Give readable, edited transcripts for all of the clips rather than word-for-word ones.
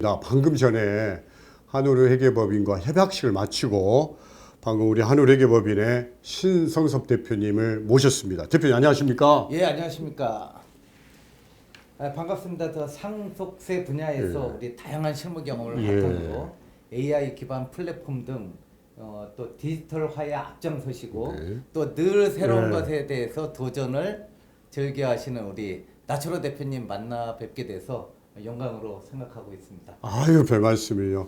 방금 전에 한우회계법인과 협약식을 마치고 방금 우리 한우회계법인의 신성섭 대표님을 모셨습니다. 대표님 안녕하십니까? 예, 안녕하십니까. 반갑습니다. 저 상속세 분야에서 우리 다양한 실무 경험을 바탕으로 AI 기반 플랫폼 등 또 디지털화에 앞장서시고 또 늘 새로운 것에 대해서 도전을 즐겨하시는 우리 나철호 대표님 만나 뵙게 돼서 영광으로 생각하고 있습니다. 아유, 별 말씀이요.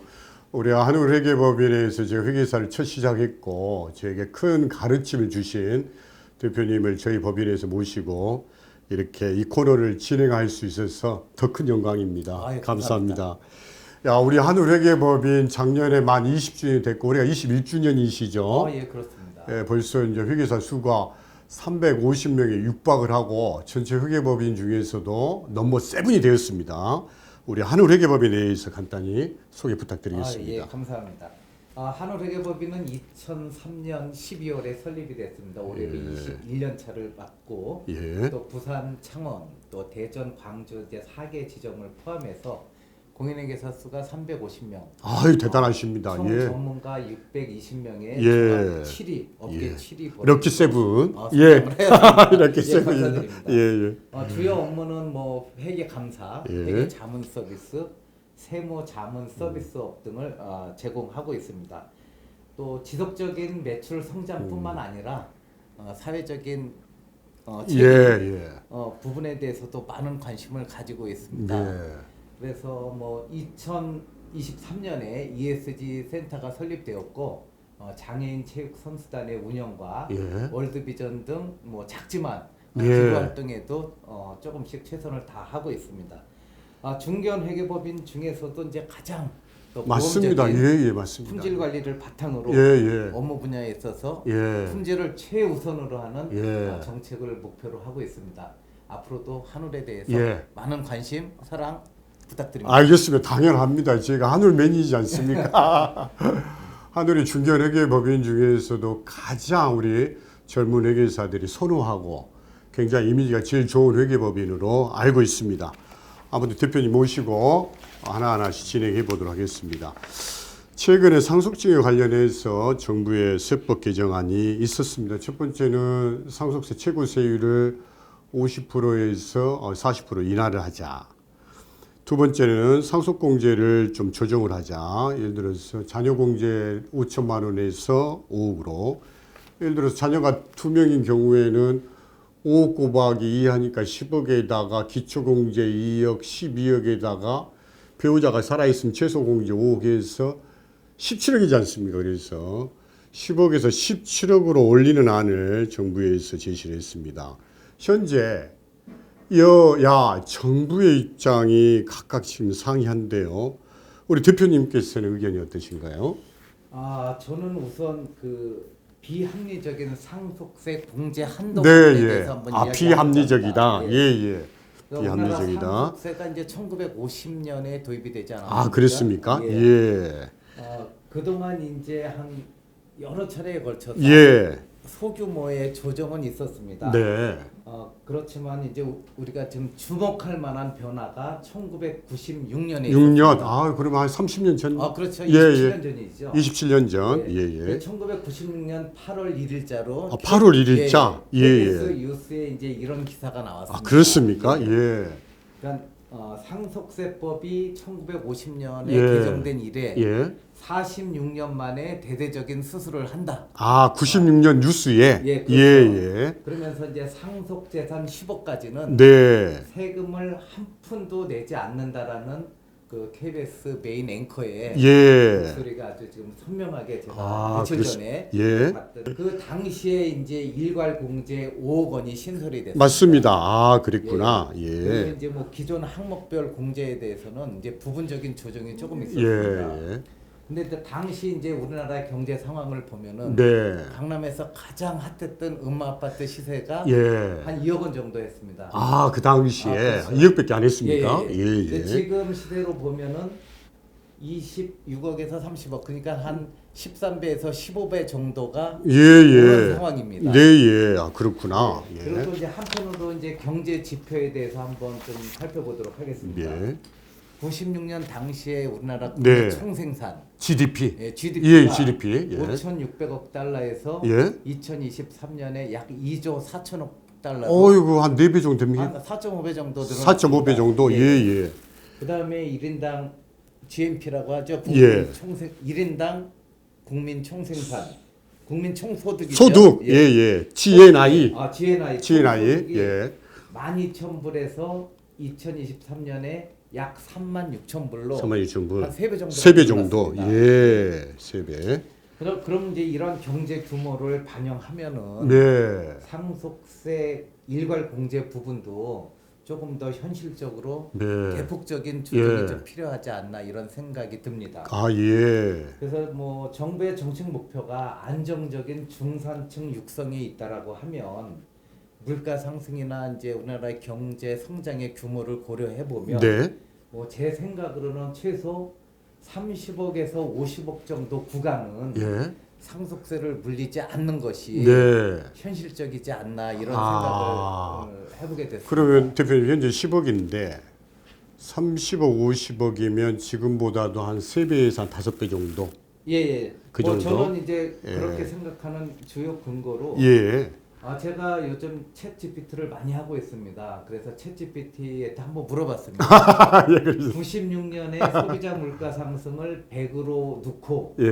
우리 한우회계법인에서 제가 회계사를 첫 시작했고 저에게 큰 가르침을 주신 대표님을 저희 법인에서 모시고 이렇게 이 코너를 진행할 수 있어서 더 큰 영광입니다. 아유, 감사합니다. 야, 우리 한우회계법인 작년에 만 20주년이 됐고 우리가 21주년이시죠? 예, 그렇습니다. 예, 벌써 이제 회계사 수가 350명에 육박을 하고 전체 회계법인 중에서도 넘버 7이 되었습니다. 우리 한우회계법인에 대해서 간단히 소개 부탁드리겠습니다. 예, 감사합니다. 한우회계법인은 2003년 12월에 설립이 됐습니다. 올해로 21년 차를 맞고 또 부산, 창원, 또 대전, 광주 이제 4개 지점을 포함해서 공인회계사 수가 350명. 아유, 대단하십니다. 총 예. 전문가 620명의 예. 7위, 업계 7위. 럭키 세븐. 예. 럭키 예, 세븐. 감사드립니다. 예. 주요 업무는 뭐 회계 감사, 예. 회계 자문 서비스, 세무 자문 서비스업 등을 제공하고 있습니다. 또 지속적인 매출 성장뿐만 아니라 사회적인 부분에 대해서도 많은 관심을 가지고 있습니다. 그래서 뭐 2023년에 ESG 센터가 설립되었고 장애인 체육 선수단의 운영과 월드비전 등 뭐 작지만 기부 활동에도 조금씩 최선을 다하고 있습니다. 중견 회계법인 중에서도 이제 가장 맞습니다. 맞습니다. 품질 관리를 바탕으로 업무 분야에 있어서 품질을 최우선으로 하는 정책을 목표로 하고 있습니다. 앞으로도 한울에 대해서 많은 관심, 사랑 부탁드립니다. 알겠습니다. 당연합니다. 제가 한울맨이지 않습니까? 한울이 중견 회계법인 중에서도 가장 우리 젊은 회계사들이 선호하고 굉장히 이미지가 제일 좋은 회계법인으로 알고 있습니다. 아무튼 대표님 모시고 하나하나씩 진행해 보도록 하겠습니다. 최근에 상속증에 관련해서 정부의 세법 개정안이 있었습니다. 첫 번째는 상속세 최고세율을 50%에서 40% 인하를 하자. 두 번째는 상속공제를 좀 조정을 하자. 예를 들어서 자녀공제 5천만 원에서 5억으로. 예를 들어서 자녀가 2명인 경우에는 5억 곱하기 2 하니까 10억에다가 기초공제 2억, 12억에다가 배우자가 살아있으면 최소공제 5억 해서 17억이지 않습니까? 그래서 10억에서 17억으로 올리는 안을 정부에서 제시를 했습니다. 현재 여야 정부의 입장이 각각 지금 상이한데요. 우리 대표님께서는 의견이 어떠신가요? 저는 우선 비합리적인 상속세 공제 한도 부분에 대해서 한번 이야기하겠습니다. 비합리적이다. 비합리적이다. 상속세가 이제 1950년에 도입이 되지 않았습니까? 그랬습니까? 그동안 이제 한 여러 차례에 걸쳐서 소규모의 조정은 있었습니다. 그렇지만 이제 우리가 지금 주목할 만한 변화가 1996년에 6년. 그럼 한 30년 전. 그렇죠. 27년 전이죠. 27년 전. 1996년 8월 1일자로 8월 1일자. KBS 뉴스에 이제 이런 기사가 나왔습니다. 그렇습니까? 그러니까 상속세법이 1950년에 개정된 이래 46년 만에 대대적인 수술을 한다. 96년 뉴스에. 그렇죠. 그러면서 이제 상속재산 10억까지는 세금을 한 푼도 내지 않는다라는 KBS 메인 앵커의 목소리가 아주 지금 선명하게 제가 며칠 전에 봤던 그 당시에 이제 일괄 공제 5억 원이 신설이 됐습니다. 맞습니다. 그랬구나. 그리고 이제 뭐 기존 항목별 공제에 대해서는 이제 부분적인 조정이 조금 있었습니다. 근데 당시 이제 우리나라의 경제 상황을 보면은 강남에서 가장 핫했던 음마아파트 시세가 한 2억 원 정도 했습니다. 그 당시에 2억밖에 안 했습니까? 근데 지금 시대로 보면은 26억에서 30억, 그러니까 한 13배에서 15배 정도가 그런 상황입니다. 그렇구나. 그리고 이제 한편으로 이제 경제 지표에 대해서 한번 좀 살펴보도록 하겠습니다. 96년 당시에 우리나라 네. 총생산 GDP. 예, 예, GDP가 GDP. 예. 5,600억 달러에서 예. 2023년에 약 2조 4천억 달러로 어이구 한 4배 정도 됩니까? 한 4.5배 정도 늘어났습니다. 4.5배 정도. 예, 예. 그다음에 1인당 GNP라고 하죠. 예. 1인당 국민 총생산, 국민 총소득이죠. 소득. 예, 예. GNI. GNI. GNI. 예. 12,000불에서 2023년에 약 36,000불로 36,000불. 한 3배 정도. 3배 정도. 늘어났습니다. 예. 3배. 그럼 이제 이런 경제 규모를 반영하면은 네. 상속세 일괄 공제 부분도 조금 더 현실적으로 네. 대폭적인 조정이 예. 좀 필요하지 않나 이런 생각이 듭니다. 아, 예. 그래서 뭐 정부의 정책 목표가 안정적인 중산층 육성에 있다라고 하면 물가 상승이나 이제 우리나라의 경제 성장의 규모를 고려해 보면 네. 뭐 제 생각으로는 최소 30억에서 50억 정도 구간은 예. 상속세를 물리지 않는 것이 네. 현실적이지 않나 이런 아. 생각을 해보게 됐습니다. 그러면 대표님 현재 10억인데 30억, 50억이면 지금보다도 한 3배에서 한 5배 정도. 예. 그 뭐 정도? 저는 이제 예. 그렇게 생각하는 주요 근거로 예. 제가 요즘 챗 GPT를 많이 하고 있습니다. 그래서 챗 GPT한테 한번 물어봤습니다. 예, 그래서 96년에 소비자 물가 상승을 100으로 놓고 예.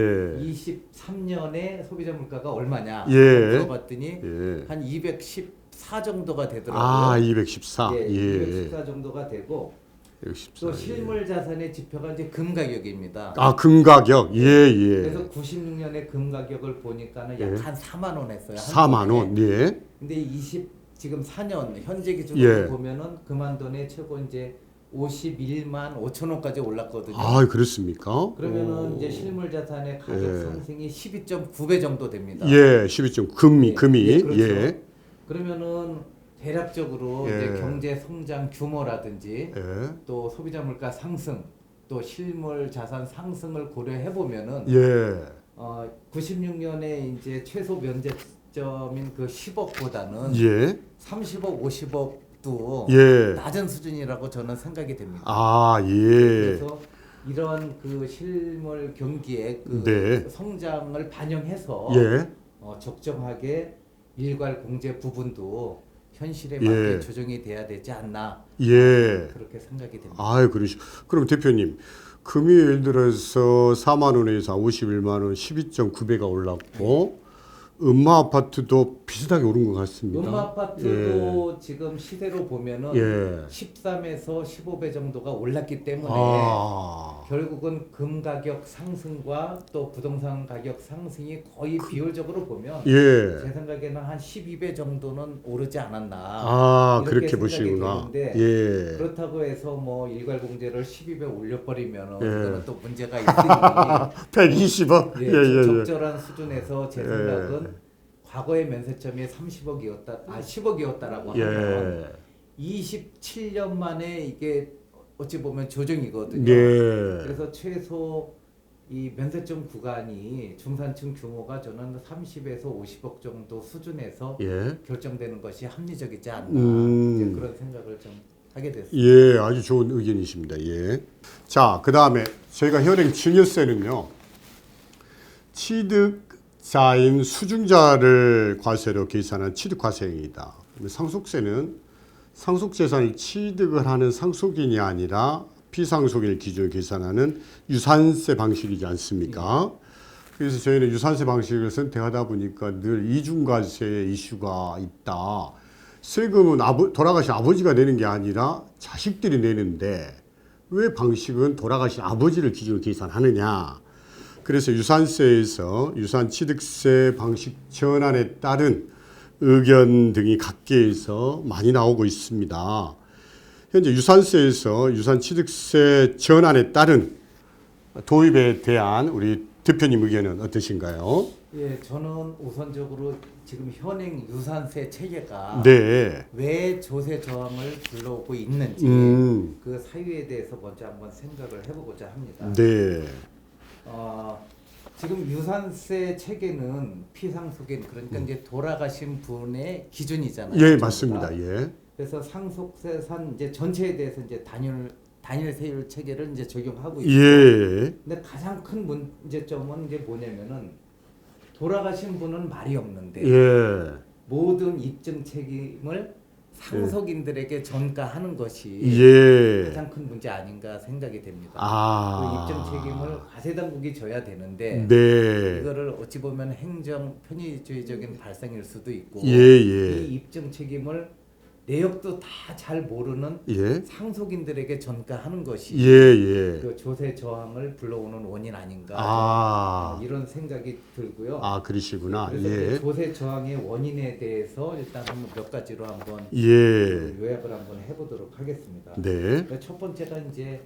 23년에 소비자 물가가 얼마냐 예. 물어봤더니 예. 한 214 정도가 되더라고요. 아, 214. 예, 예. 214 정도가 되고 214. 또 실물 자산의 지표가 이제 금 가격입니다. 아, 금 가격. 예, 예. 그래서 96년에 금 가격을 보니까는 약 예. 한 4만 원 했어요. 4만 원. 예. 근데 지금 4년 현재 기준으로 예. 보면은 금한돈의 최고 이제 51만 5천 원까지 올랐거든요. 아, 그렇습니까? 그러면은 오. 이제 실물 자산의 가격 예. 상승이 12.9배 정도 됩니다. 예, 12점 금이 그렇죠. 예. 그러면은 대략적으로 예. 이제 경제 성장 규모라든지 예. 또 소비자 물가 상승, 또 실물 자산 상승을 고려해 보면은 예. 96년에 이제 최소 면제점인 그 10억보다는 예. 30억, 50억도 예. 낮은 수준이라고 저는 생각이 됩니다. 아, 예. 그래서 이런 그 실물 경기의 그 네. 성장을 반영해서 예. 적정하게 일괄 공제 부분도 현실에 예. 맞게 조정이 돼야 되지 않나 예. 그렇게 생각이 됩니다. 아유, 그러시. 그럼 대표님, 금이 예를 들어서 4만 원에서 51만 원 12.9배가 올랐고 음마 아파트도 비슷하게 오른 것 같습니다. 음마 아파트도 지금 시세로 보면은 예. 13에서 15배 정도가 올랐기 때문에 아. 결국은 금 가격 상승과 또 부동산 가격 상승이 거의 비율적으로 보면 예. 제 생각에는 한 12배 정도는 오르지 않았나. 아, 이렇게 그렇게 보시구나. 되는데 예. 그렇다고 해서 뭐 일괄 공제를 12배 올려버리면은 예. 그거는 또 문제가 있으니 120억. 예, 예, 예, 예. 적절한 수준에서 제 예. 생각은 과거의 면세점이 10억이었다라고 하면 예. 27년 만에 이게 어찌 보면 조정이거든요. 예. 그래서 최소 이 면세점 구간이 중산층 규모가 저는 30에서 50억 정도 수준에서 예. 결정되는 것이 합리적이지 않나 이제 그런 생각을 좀 하게 됐습니다. 예, 아주 좋은 의견이십니다. 예. 자, 그 다음에 저희가 현행 증여세는요, 취득자인 수중자를 과세로 계산한 취득과세입니다. 상속세는 상속재산을 취득을 하는 상속인이 아니라 피상속인을 기준으로 계산하는 유산세 방식이지 않습니까? 그래서 저희는 유산세 방식을 선택하다 보니까 늘 이중과세 이슈가 있다. 세금은 돌아가신 아버지가 내는 게 아니라 자식들이 내는데 왜 방식은 돌아가신 아버지를 기준으로 계산하느냐. 그래서 유산세에서 유산취득세 방식 전환에 따른 의견 등이 각계에서 많이 나오고 있습니다. 현재 유산세에서 유산취득세 전환에 따른 도입에 대한 우리 대표님 의견은 어떠신가요? 예, 저는 우선적으로 지금 현행 유산세 체계가 네. 왜 조세 저항을 불러오고 있는지 그 사유에 대해서 먼저 한번 생각을 해보고자 합니다. 네. 지금 유산세 체계는 피상속인 그러니까 이제 돌아가신 분의 기준이잖아요. 예, 전부 맞습니다. 다. 예. 그래서 상속세산 이제 전체에 대해서 이제 단위를 단일 세율 체계를 이제 적용하고 있죠. 예. 근데 가장 큰 문제점은 이제 뭐냐면은 돌아가신 분은 말이 없는데 예. 모든 입증 책임을 상속인들에게 전가하는 것이 예. 가장 큰 문제 아닌가 생각이 됩니다. 아. 그 입증 책임을 과세당국이 져야 되는데 네. 이거를 어찌 보면 행정 편의주의적인 발상일 수도 있고 예, 예. 이 입증 책임을 내역도 다 잘 모르는 예. 상속인들에게 전가하는 것이 예, 예. 그 조세 저항을 불러오는 원인 아닌가 아. 이런 생각이 들고요. 아, 그러시구나. 그래서 예. 그 조세 저항의 원인에 대해서 일단 한번 몇 가지로 한번 예. 요약을 한번 해보도록 하겠습니다. 네. 그러니까 첫 번째가 이제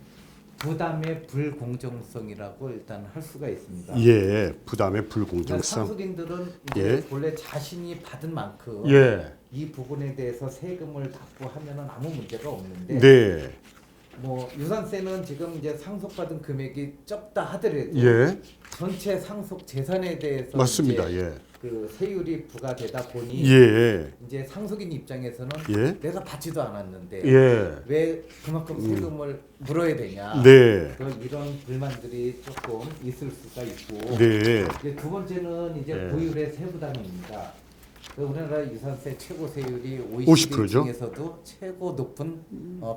부담의 불공정성이라고 일단 할 수가 있습니다. 예. 부담의 그러니까 불공정성. 상속인들은 이제 예. 본래 자신이 받은 만큼 예. 이 부분에 대해서 세금을 납부하면은 아무 문제가 없는데 네. 뭐 유산세는 지금 이제 상속받은 금액이 적다 하더라도 예. 전체 상속 재산에 대해서 맞습니다. 이제 예. 그 세율이 부과되다 보니 예. 이제 상속인 입장에서는 예. 내가 받지도 않았는데 예. 왜 그만큼 세금을 물어야 되냐 네. 이런 불만들이 조금 있을 수가 있고 네. 이제 두 번째는 이제 네. 고율의 세부담입니다. 그 우리나라 유산세 최고 세율이 50% OECD 죠? 중에서도 최고 높은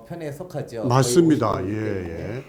편에 속하죠. 맞습니다. 거의 50% 예, 때문에. 예.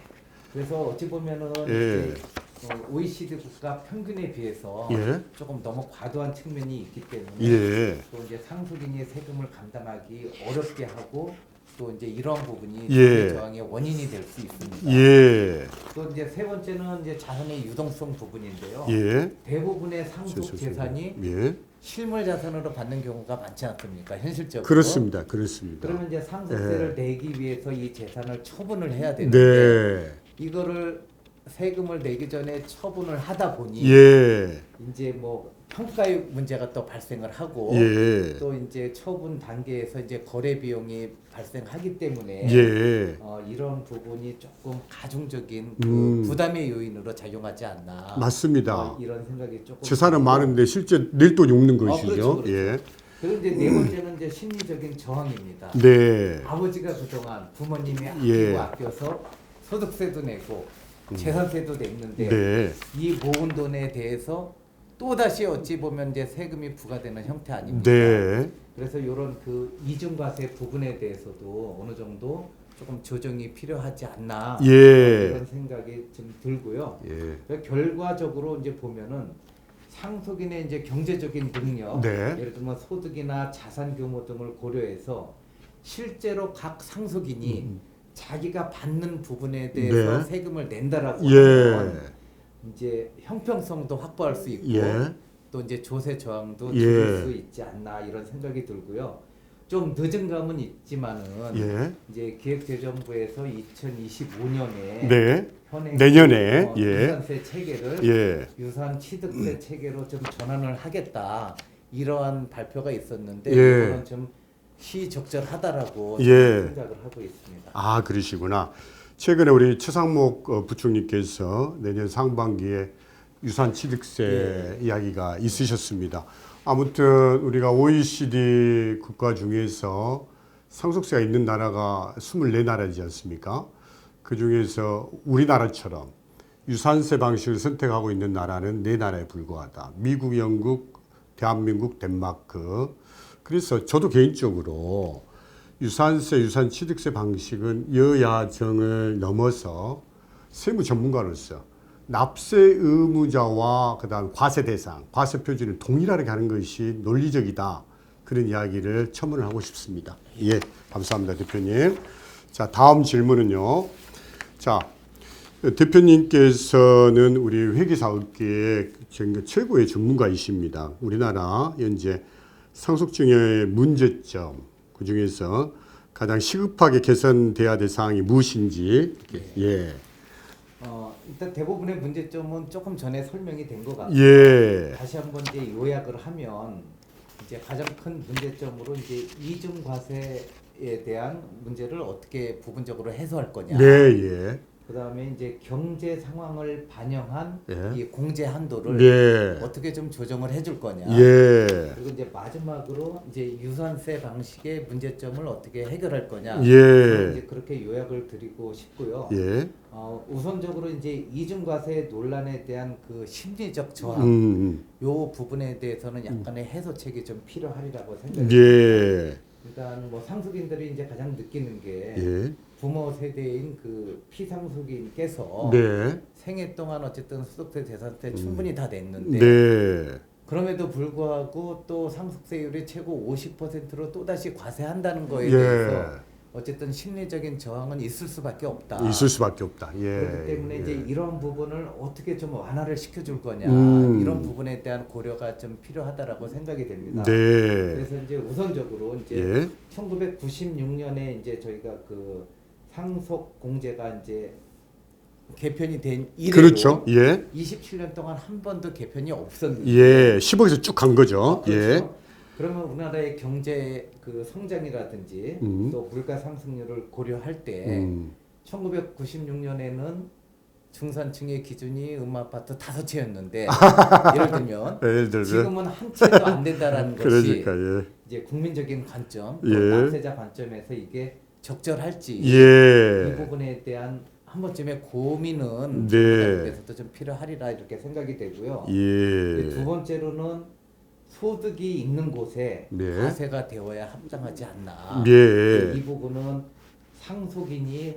그래서 어찌 보면은 예. 이제 OECD 국가 평균에 비해서 예. 조금 너무 과도한 측면이 있기 때문에 예. 또 이제 상속인이 세금을 감당하기 어렵게 하고 또 이제 이러한 부분이 예. 조세 저항의 원인이 될 수 있습니다. 예. 또 이제 세 번째는 이제 자산의 유동성 부분인데요. 예. 대부분의 상속 재산이 예. 실물 자산으로 받는 경우가 많지 않습니까? 현실적으로. 그렇습니다. 그렇습니다. 그러면 이제 상속세를 내기 위해서 이 재산을 처분을 해야 되는데 네. 이거를 세금을 내기 전에 처분을 하다 보니 예. 이제 뭐 평가의 문제가 또 발생을 하고 예. 또 이제 처분 단계에서 이제 거래 비용이 발생하기 때문에 예. 이런 부분이 조금 가중적인 그 음. 부담의 요인으로 작용하지 않나. 맞습니다. 이런 생각이 조금 재산은 들고. 많은데 실제 낼 돈이 없는 것이죠. 그렇죠, 그렇죠. 예. 그리고 이제 네 번째는 이제 심리적인 저항입니다. 네. 아버지가 그동안 부모님이 아끼고 예. 아껴서 소득세도 내고 재산세도 냈는데 네. 이 모은 돈에 대해서 또 다시 어찌 보면 이제 세금이 부과되는 형태 아닙니까? 네. 그래서 이런 그 이중과세 부분에 대해서도 어느 정도 조금 조정이 필요하지 않나 예. 이런 생각이 좀 들고요. 예. 그러니까 결과적으로 이제 보면은 상속인의 이제 경제적인 능력, 네. 예를 들면 소득이나 자산 규모 등을 고려해서 실제로 각 상속인이 자기가 받는 부분에 대해서 네. 세금을 낸다라고 예. 하면 이제 형평성도 확보할 수 있고 예. 또 이제 조세 저항도 예. 줄일 수 있지 않나 이런 생각이 들고요. 좀 늦은 감은 있지만은 예. 이제 기획재정부에서 2025년에 네. 현행 내년에 예. 유산세 체계를 예. 유산 취득세 체계로 좀 전환을 하겠다 이러한 발표가 있었는데 예. 이거는 좀 시적절하다라고 예. 생각을 하고 있습니다. 아, 그러시구나. 최근에 우리 최상목 부총리께서 내년 상반기에 유산 취득세 이야기가 있으셨습니다. 아무튼 우리가 OECD 국가 중에서 상속세가 있는 나라가 24나라이지 않습니까? 그 중에서 우리나라처럼 유산세 방식을 선택하고 있는 나라는 4나라에 불과하다. 미국, 영국, 대한민국, 덴마크. 그래서 저도 개인적으로 유산세, 유산취득세 방식은 여야정을 넘어서 세무 전문가로서 납세 의무자와 그다음 과세 대상, 과세 표준을 동일하게 하는 것이 논리적이다. 그런 이야기를 첨언을 하고 싶습니다. 예, 감사합니다, 대표님. 자, 다음 질문은요. 자, 대표님께서는 우리 회계사업계의 최고의 전문가이십니다. 우리나라 현재 상속증여의 문제점, 그 중에서 가장 시급하게 개선돼야 될 사항이 무엇인지. 예. 일단 대부분의 문제점은 조금 전에 설명이 된 것 같고 예. 다시 한번 이제 요약을 하면 이제 가장 큰 문제점으로 이제 이중 과세에 대한 문제를 어떻게 부분적으로 해소할 거냐. 네, 예. 그다음에 이제 경제 상황을 반영한 예. 이 공제 한도를 예. 어떻게 좀 조정을 해줄 거냐. 예. 그리고 이제 마지막으로 이제 유산세 방식의 문제점을 어떻게 해결할 거냐. 예. 이제 그렇게 요약을 드리고 싶고요. 예. 우선적으로 이제 이중과세 논란에 대한 그 심리적 저항, 요 부분에 대해서는 약간의 해소책이 좀 필요하리라고 생각합니다. 예. 일단 뭐 상속인들이 이제 가장 느끼는 게 예. 부모 세대인 그 피상속인께서 네. 생애 동안 어쨌든 소득세 재산세 충분히 다 냈는데 네. 그럼에도 불구하고 또 상속세율이 최고 50%로 또다시 과세한다는 거에 예. 대해서 어쨌든 심리적인 저항은 있을 수밖에 없다. 있을 수밖에 없다. 예. 그렇기 때문에 예. 이제 이런 부분을 어떻게 좀 완화를 시켜줄 거냐 이런 부분에 대한 고려가 좀 필요하다라고 생각이 됩니다. 네. 그래서 이제 우선적으로 이제 예. 1996년에 이제 저희가 그 상속 공제가 이제 개편이 된 이래로 그렇죠. 예. 27년 동안 한 번도 개편이 없었는데 예. 10억에서 쭉 간 거죠. 그렇죠. 예. 그러면 우리나라의 경제 그 성장이라든지 또 물가 상승률을 고려할 때 1996년에는 중산층의 기준이 아파트 5채였는데 예를 들면 예를 들면 지금은 한 채도 안 된다라는 것이 그러니까 예. 이제 국민적인 관점, 또 예. 납세자 관점에서 이게 적절할지 예. 이 부분에 대한 한 번쯤의 고민은 네. 정부에서도 좀 필요하리라 이렇게 생각이 되고요. 예. 두 번째로는 소득이 있는 곳에 네. 과세가 되어야 합당하지 않나. 예. 이 부분은 상속인이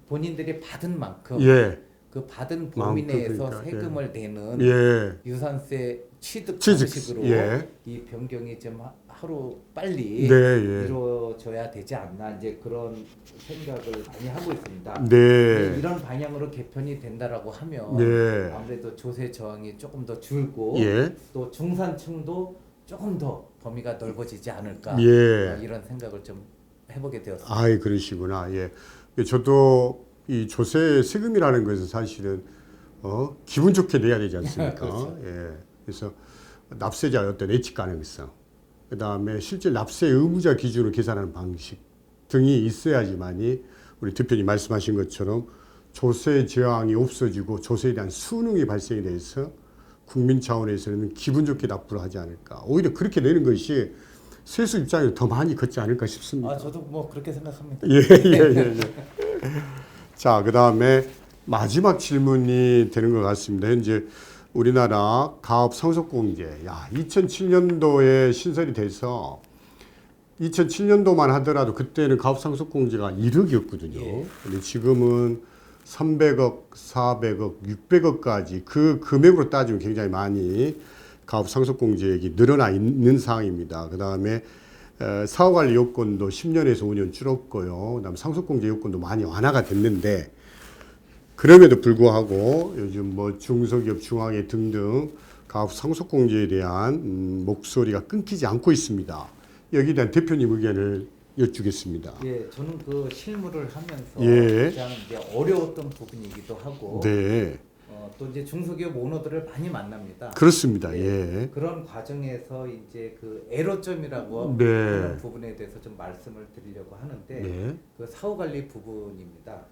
본인들이 받은 만큼 예. 그 받은 범위 내에서 그러니까, 세금을 내는 예. 유산세 취득 취득, 방식으로 예. 이 변경이 좀 하루 빨리 네, 예. 이루어져야 되지 않나 이제 그런 생각을 많이 하고 있습니다. 네. 이런 방향으로 개편이 된다라고 하면 네. 아무래도 조세 저항이 조금 더 줄고 예. 또 중산층도 조금 더 범위가 넓어지지 않을까 예. 이런 생각을 좀 해보게 되었습니다. 아이 그러시구나. 예. 저도 이 조세 세금이라는 것은 사실은 기분 좋게 내야 되지 않습니까? 그렇죠. 예. 그래서 납세자의 어떤 예측 가능성, 그 다음에 실제 납세 의무자 기준으로 계산하는 방식 등이 있어야지만이 우리 대표님 말씀하신 것처럼 조세 저항이 없어지고 조세에 대한 순응이 발생이 돼서 국민 차원에서는 기분 좋게 납부를 하지 않을까. 오히려 그렇게 내는 것이 세수 입장에서 더 많이 걷지 않을까 싶습니다. 저도 뭐 그렇게 생각합니다. 예. 자, 그 다음에 마지막 질문이 되는 것 같습니다. 현재 우리나라 가업 상속공제, 2007년도에 신설이 돼서 2007년도만 하더라도 그때는 가업 상속공제가 1억이었거든요. 예. 근데 지금은 300억, 400억, 600억까지 그 금액으로 따지면 굉장히 많이 가업 상속공제액이 늘어나 있는 상황입니다. 그 다음에 사후관리 요건도 10년에서 5년 줄었고요. 그다음 상속공제 요건도 많이 완화가 됐는데 그럼에도 불구하고 요즘 뭐 중소기업, 중앙회 등등 가업 상속공제에 대한 목소리가 끊기지 않고 있습니다. 여기에 대한 대표님 의견을 여쭙겠습니다. 예, 저는 그 실무를 하면서 예. 가장 이제 어려웠던 부분이기도 하고 네, 또 이제 중소기업 오너들을 많이 만납니다. 그렇습니다. 예. 예, 그런 과정에서 이제 그 애로점이라고 네. 하는 부분에 대해서 좀 말씀을 드리려고 하는데 네. 그 사후관리 부분입니다.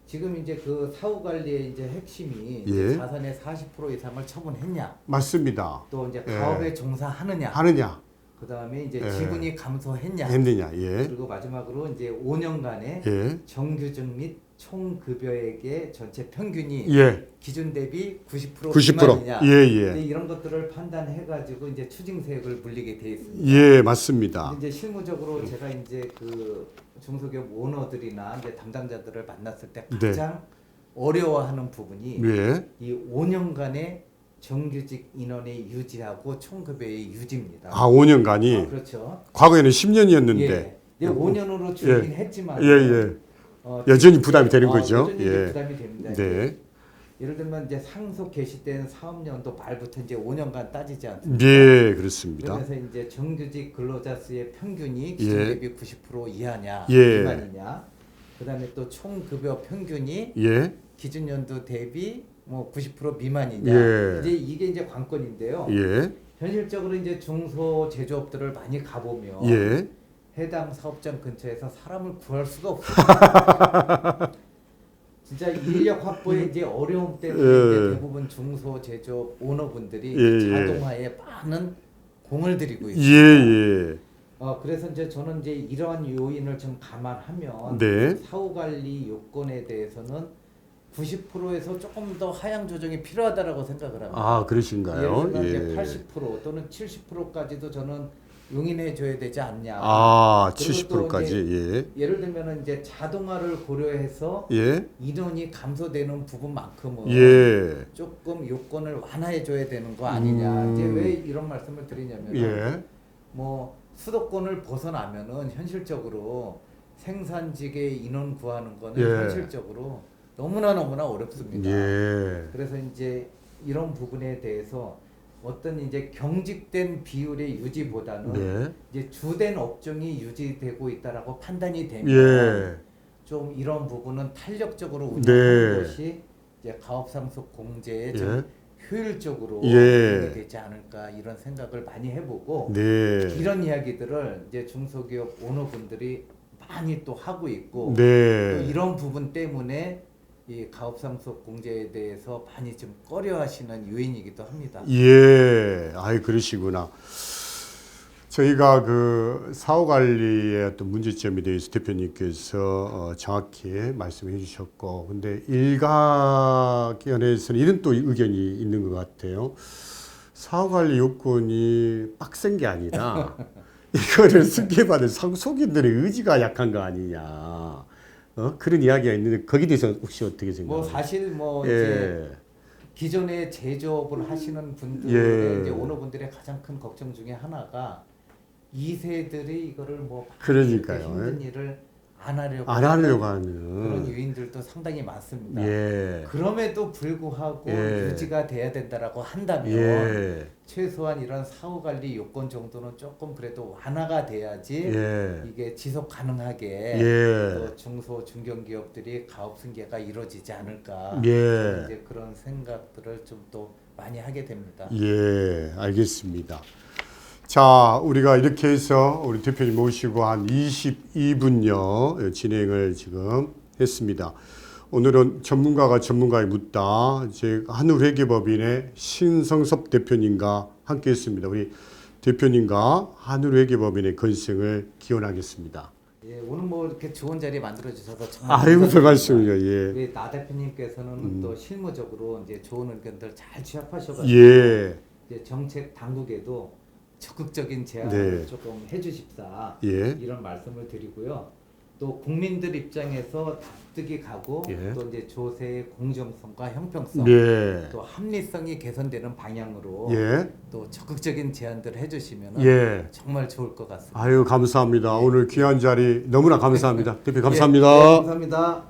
지금 이제 그 사후관리의 이제 핵심이 예. 이제 자산의 40% 이상을 처분했냐, 맞습니다. 또 이제 예. 가업에 종사하느냐, 하느냐, 그 다음에 이제 예. 지분이 감소했냐, 했느냐, 예, 그리고 마지막으로 이제 5년간의 예, 정규직 및 총급여액의 전체 평균이 예, 기준 대비 90% 90%, 미만이냐, 예, 이제 예, 이런 것들을 판단해가지고 이제 추징세액을 물리게 돼 있습니다. 예, 맞습니다. 근데 이제 실무적으로 제가 이제 그 중소기업 오너들이나 이제 담당자들을 만났을 때 네. 가장 어려워하는 부분이 예, 이 5년간의 정규직 인원의 유지하고 총급여의 유지입니다. 5년간이 그렇죠. 과거에는 10년이었는데 예. 이제 5년으로 줄긴 했지만 예, 예. 여전히 부담이 되는 거죠. 여전히 이제 예. 부담이 됩니다. 네. 예를 들면 이제 상속 개시된 사업년도 말부터 이제 5년간 따지지 않습니까? 예, 그렇습니다. 그래서 이제 정규직 근로자 수의 평균이 기준 예. 대비 90% 이하냐, 예. 미만이냐. 그다음에 또 총급여 평균이 예, 기준 연도 대비 뭐 90% 미만이냐. 예. 이제 이게 이제 관건인데요. 예, 현실적으로 이제 중소 제조업들을 많이 가보면 예, 해당 사업장 근처에서 사람을 구할 수가 없어요. 진짜 인력 확보에 이제 어려움 때문에 예. 이제 대부분 중소 제조업 오너분들이 예, 자동화에 많은 공을 들이고 예, 있습니다. 예. 그래서 이제 저는 이제 이러한 요인을 좀 감안하면 네. 사후 관리 요건에 대해서는 90%에서 조금 더 하향 조정이 필요하다라고 생각을 합니다. 아, 예를 그러신가요? 들면 예. 이제 80% 또는 70%까지도 저는 용인해 줘야 되지 않냐. 아, 그리고 또 70%까지. 예를 들면 이제 자동화를 고려해서 예. 예. 인원이 감소되는 부분만큼은 예. 조금 요건을 완화해 줘야 되는 거 아니냐. 이제 왜 이런 말씀을 드리냐면 예. 뭐 수도권을 벗어나면은 현실적으로 생산직의 인원 구하는 거는 예. 현실적으로 너무나 어렵습니다. 예. 그래서 이제 이런 부분에 대해서 어떤 이제 경직된 비율의 유지보다는 네. 이제 주된 업종이 유지되고 있다라고 판단이 되면 예. 좀 이런 부분은 탄력적으로 네. 운영하는 것이 이제 가업상속 공제에 예. 좀 효율적으로 예. 운영이 되지 않을까 이런 생각을 많이 해보고 네. 이런 이야기들을 이제 중소기업 오너분들이 많이 또 하고 있고 또 네. 이런 부분 때문에 이 가업상속 공제에 대해서 많이 좀 꺼려하시는 요인이기도 합니다. 예. 아이, 그러시구나. 저희가 그 사후 관리의 어떤 문제점에 대해서 대표님께서 정확히 말씀해 주셨고, 근데 일각견에서는 이런 또 의견이 있는 것 같아요. 사후 관리 요건이 빡센 게 아니라 이거를 승계받은 상속인들의 의지가 약한 거 아니냐. 그런 이야기가 있는데 거기에 대해서 혹시 어떻게 뭐 생각하세요? 사실 뭐 예. 이제 기존에 제조업을 하시는 분들의 예. 이제 오너분들의 가장 큰 걱정 중에 하나가 2세들이 이거를 뭐 그러니까요. 힘든 일을 안 하려고 안 하려고 그런 하는. 요인들도 상당히 많습니다. 예. 그럼에도 불구하고 예. 유지가 돼야 된다라고 한다면 예. 최소한 이런 사후 관리 요건 정도는 조금 그래도 완화가 돼야지 예. 이게 지속 가능하게 예. 또 중소 중견기업들이 가업 승계가 이루어지지 않을까 예. 이제 그런 생각들을 좀 또 많이 하게 됩니다. 예, 알겠습니다. 자, 우리가 이렇게 해서 우리 대표님 모시고 한 22분여 진행을 지금 했습니다. 오늘은 전문가가 전문가에 묻다. 제 한울회계법인의 신성섭 대표님과 함께 했습니다. 우리 대표님과 한울회계법인의 건승을 기원하겠습니다. 예, 오늘 뭐 이렇게 좋은 자리 만들어 주셔서 정말 아이고, 별 감사드립니다. 말씀이요. 예. 우리 나 대표님께서는 또 실무적으로 이제 좋은 의견들 잘 취합하셔가지고 예. 이제 정책 당국에도 적극적인 제안을 네. 조금 해주십사 예. 이런 말씀을 드리고요. 또 국민들 입장에서 납득이 가고 예. 또 이제 조세의 공정성과 형평성 예. 또 합리성이 개선되는 방향으로 예. 또 적극적인 제안들을 해주시면 예. 정말 좋을 것 같습니다. 아유, 감사합니다. 오늘 귀한 자리 너무나 감사합니다. 대표 감사합니다. 예, 예, 감사합니다.